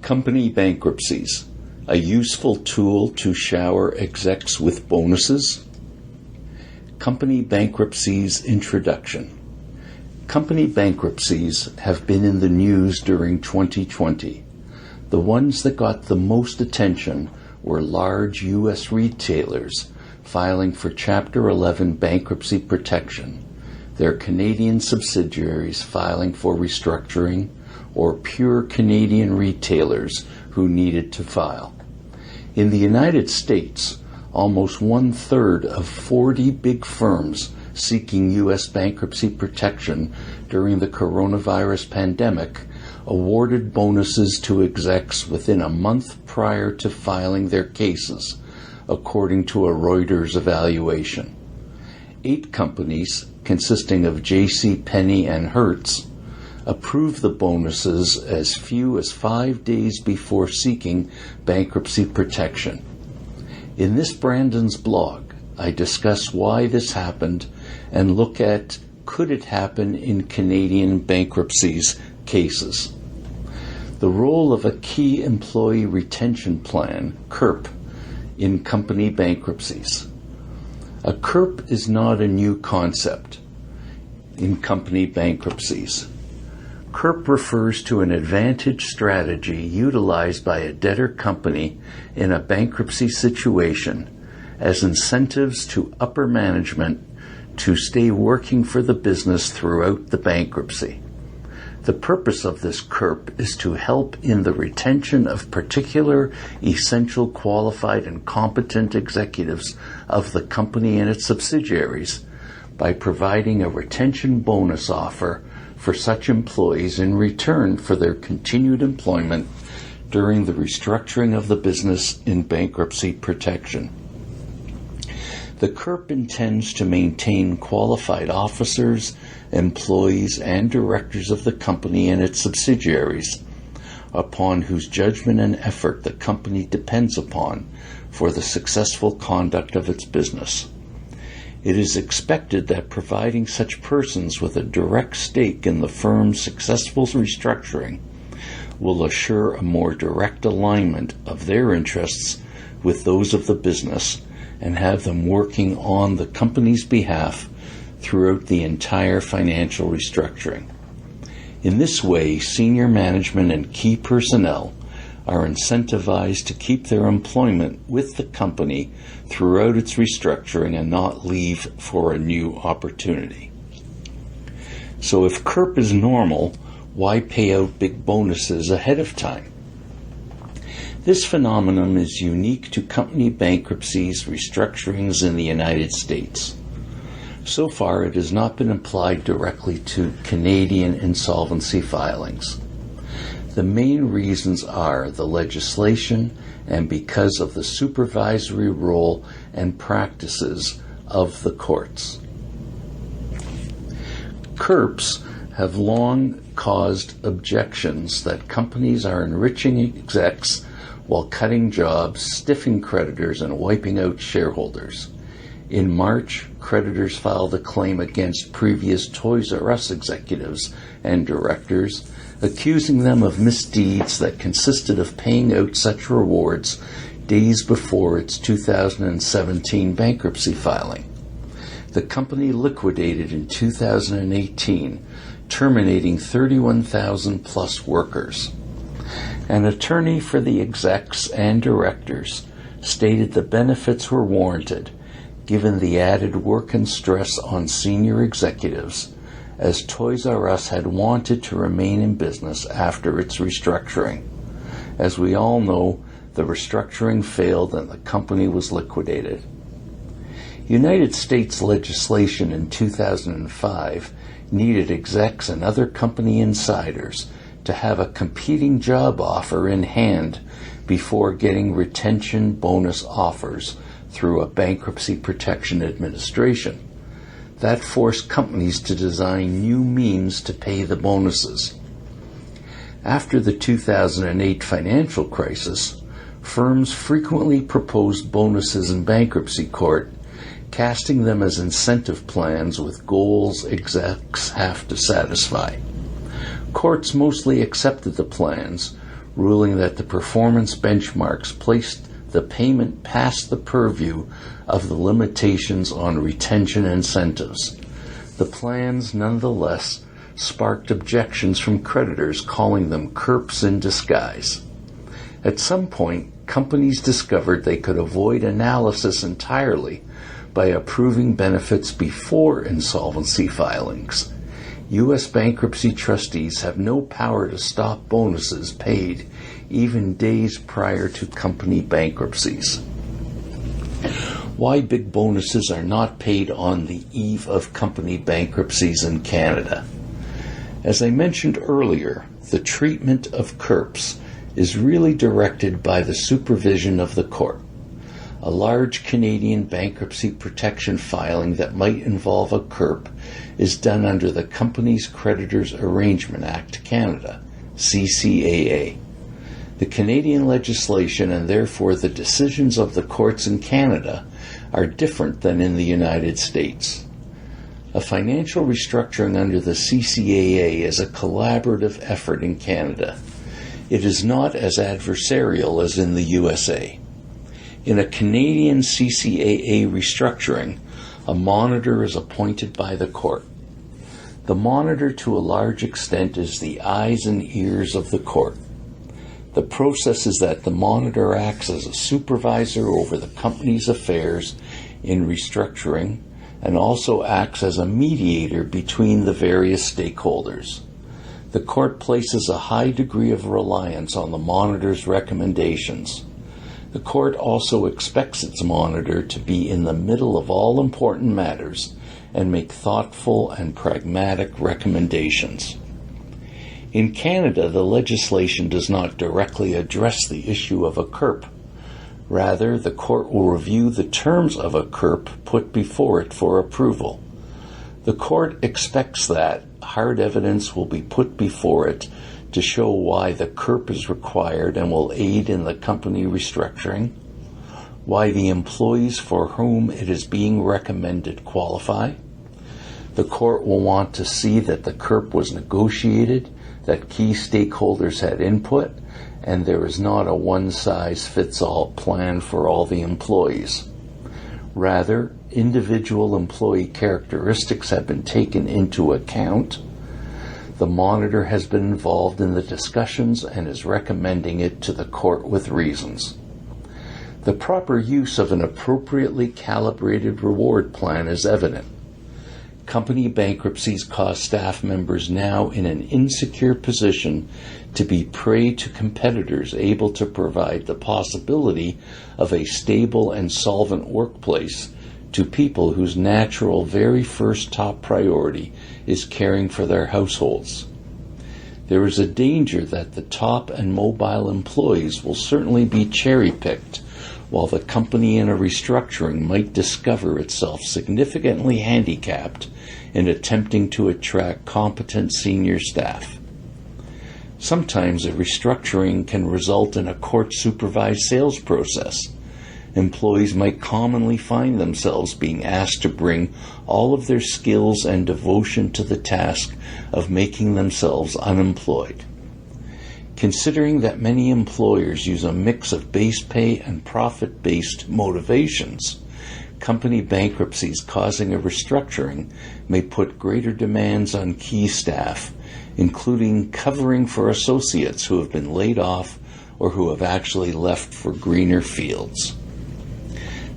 Company bankruptcies, a useful tool to shower execs with bonuses. Company bankruptcies introduction. Company bankruptcies have been in the news during 2020. The ones that got the most attention were large U.S. retailers filing for Chapter 11 bankruptcy protection, their Canadian subsidiaries filing for restructuring, or pure Canadian retailers who needed to file. In the United States, almost 1/3 of 40 big firms seeking U.S. bankruptcy protection during the coronavirus pandemic awarded bonuses to execs within a month prior to filing their cases, according to a Reuters evaluation. 8 companies, consisting of J.C. Penney and Hertz, approved the bonuses as few as 5 days before seeking bankruptcy protection. In this Brandon's blog, I discuss why this happened and look at could it happen in Canadian bankruptcies cases. The role of a key employee retention plan, KERP, in company bankruptcies. A KERP is not a new concept in company bankruptcies. KERP refers to an advantage strategy utilized by a debtor company in a bankruptcy situation as incentives to upper management to stay working for the business throughout the bankruptcy. The purpose of this KERP is to help in the retention of particular essential qualified and competent executives of the company and its subsidiaries by providing a retention bonus offer for such employees in return for their continued employment during the restructuring of the business in bankruptcy protection. The KERP intends to maintain qualified officers, employees, and directors of the company and its subsidiaries, upon whose judgment and effort the company depends upon for the successful conduct of its business. It is expected that providing such persons with a direct stake in the firm's successful restructuring will assure a more direct alignment of their interests with those of the business and have them working on the company's behalf throughout the entire financial restructuring. In this way, senior management and key personnel are incentivized to keep their employment with the company throughout its restructuring and not leave for a new opportunity. So if KERP is normal, why pay out big bonuses ahead of time? This phenomenon is unique to company bankruptcies, restructurings in the United States. So far, it has not been applied directly to Canadian insolvency filings. The main reasons are the legislation and because of the supervisory role and practices of the courts. KERPs have long caused objections that companies are enriching execs while cutting jobs, stiffing creditors, and wiping out shareholders. In March, creditors filed a claim against previous Toys R Us executives and directors, accusing them of misdeeds that consisted of paying out such rewards days before its 2017 bankruptcy filing. The company liquidated in 2018, terminating 31,000 plus workers. An attorney for the execs and directors stated the benefits were warranted, given the added work and stress on senior executives, as Toys R Us had wanted to remain in business after its restructuring. As we all know, the restructuring failed and the company was liquidated. United States legislation in 2005 needed execs and other company insiders to have a competing job offer in hand before getting retention bonus offers through a bankruptcy protection administration. That forced companies to design new means to pay the bonuses. After the 2008 financial crisis, firms frequently proposed bonuses in bankruptcy court, casting them as incentive plans with goals execs have to satisfy. Courts mostly accepted the plans, ruling that the performance benchmarks placed the payment past the purview of the limitations on retention incentives. The plans, nonetheless, sparked objections from creditors, calling them CURPs in disguise. At some point, companies discovered they could avoid analysis entirely by approving benefits before insolvency filings. U.S. bankruptcy trustees have no power to stop bonuses paid even days prior to company bankruptcies. Why big bonuses are not paid on the eve of company bankruptcies in Canada. As I mentioned earlier, the treatment of CURPs is really directed by the supervision of the court. A large Canadian bankruptcy protection filing that might involve a CURP is done under the Companies Creditors Arrangement Act Canada, CCAA. The Canadian legislation and therefore the decisions of the courts in Canada are different than in the United States. A financial restructuring under the CCAA is a collaborative effort in Canada. It is not as adversarial as in the USA. In a Canadian CCAA restructuring, a monitor is appointed by the court. The monitor, to a large extent, is the eyes and ears of the court. The process is that the monitor acts as a supervisor over the company's affairs in restructuring and also acts as a mediator between the various stakeholders. The court places a high degree of reliance on the monitor's recommendations. The court also expects its monitor to be in the middle of all important matters and make thoughtful and pragmatic recommendations. In Canada, the legislation does not directly address the issue of a CURP. Rather, the court will review the terms of a CURP put before it for approval. The court expects that hard evidence will be put before it to show why the CURP is required and will aid in the company restructuring, why the employees for whom it is being recommended qualify. The court will want to see that the CURP was negotiated, that key stakeholders had input, and there is not a one-size-fits-all plan for all the employees. Rather, individual employee characteristics have been taken into account. The monitor has been involved in the discussions and is recommending it to the court with reasons. The proper use of an appropriately calibrated reward plan is evident. Company bankruptcies cause staff members now in an insecure position to be prey to competitors able to provide the possibility of a stable and solvent workplace to people whose natural very first top priority is caring for their households. There is a danger that the top and mobile employees will certainly be cherry-picked, while the company in a restructuring might discover itself significantly handicapped in attempting to attract competent senior staff. Sometimes a restructuring can result in a court-supervised sales process. Employees might commonly find themselves being asked to bring all of their skills and devotion to the task of making themselves unemployed. Considering that many employers use a mix of base pay and profit-based motivations, company bankruptcies causing a restructuring may put greater demands on key staff, including covering for associates who have been laid off or who have actually left for greener fields.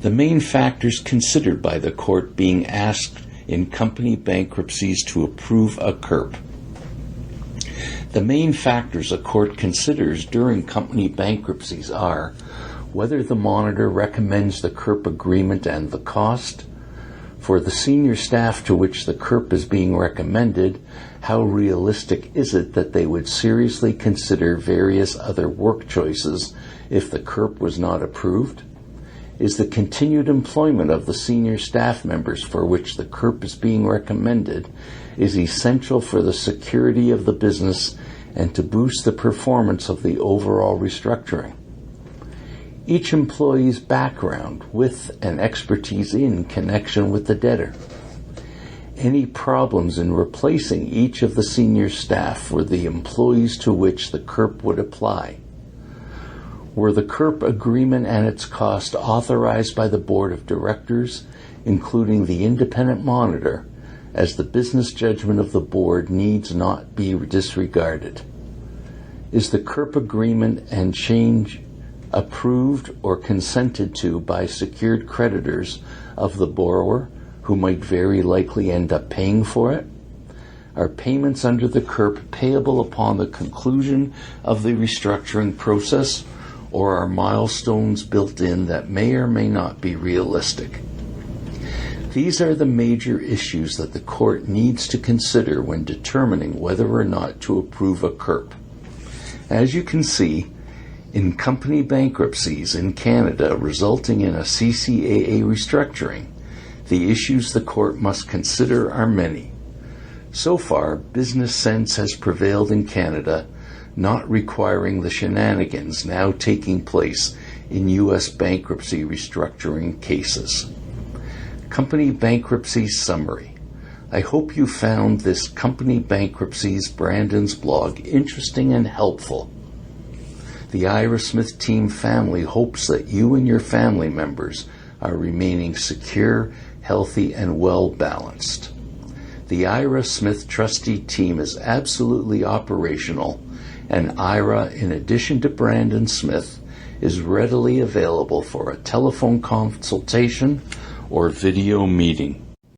The main factors considered by the court being asked in company bankruptcies to approve a CURP. The main factors a court considers during company bankruptcies are whether the monitor recommends the CURP agreement and the cost. For the senior staff to which the CURP is being recommended, how realistic is it that they would seriously consider various other work choices if the CURP was not approved? Is the continued employment of the senior staff members for which the CURP is being recommended is essential for the security of the business and to boost the performance of the overall restructuring? Each employee's background with and expertise in connection with the debtor. Any problems in replacing each of the senior staff for the employees to which the CURP would apply. Were the CURP agreement and its cost authorized by the Board of Directors, including the independent monitor, as the business judgment of the board needs not be disregarded? Is the CURP agreement and change approved or consented to by secured creditors of the borrower, who might very likely end up paying for it? Are payments under the CURP payable upon the conclusion of the restructuring process, or are milestones built in that may or may not be realistic? These are the major issues that the court needs to consider when determining whether or not to approve a CURP. As you can see, in company bankruptcies in Canada resulting in a CCAA restructuring, the issues the court must consider are many. So far, business sense has prevailed in Canada, not requiring the shenanigans now taking place in U.S. bankruptcy restructuring cases. Company Bankruptcies Summary. I hope you found this Company Bankruptcies Brandon's blog interesting and helpful. The Ira Smith Team family hopes that you and your family members are remaining secure, healthy, and well-balanced. The Ira Smith Trustee Team is absolutely operational, and Ira, in addition to Brandon Smith, is readily available for a telephone consultation or video meeting.